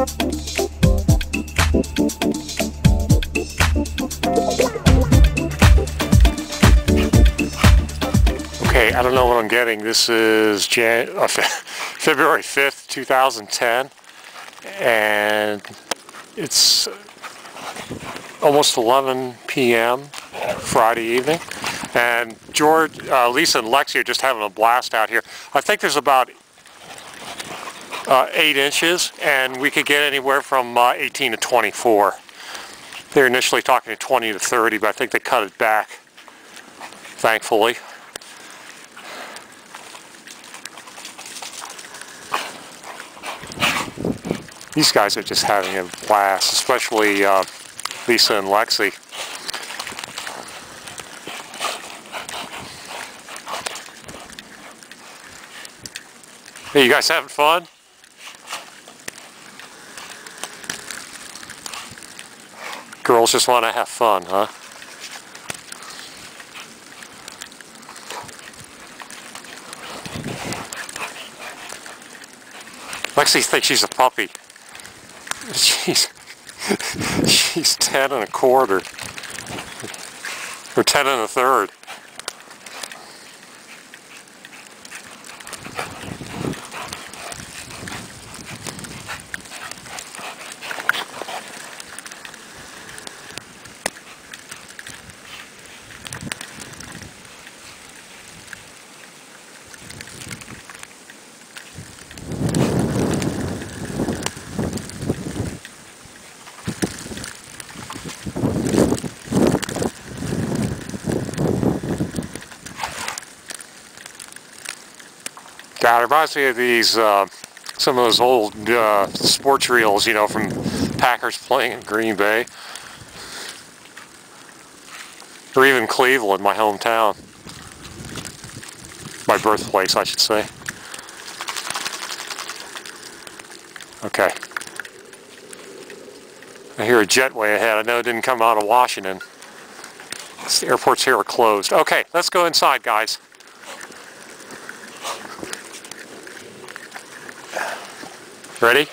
Okay, I don't know what I'm getting. This is February 5th, 2010, and it's almost 11 p.m. Friday evening, and Lisa and Lexi are just having a blast out here. I think there's about 8 inches, and we could get anywhere from 18 to 24. They were initially talking to 20 to 30, but I think they cut it back, thankfully. These guys are just having a blast, especially Lisa and Lexi. Hey, you guys having fun? Girls just want to have fun, huh? Lexi thinks she's a puppy. She's 10 1/4 or 10 1/3. God, it reminds me of these, some of those old sports reels, you know, from Packers playing in Green Bay. Or even Cleveland, my hometown. My birthplace, I should say. Okay. I hear a jetway ahead. I know it didn't come out of Washington. The airports here are closed. Okay, let's go inside, guys. Ready?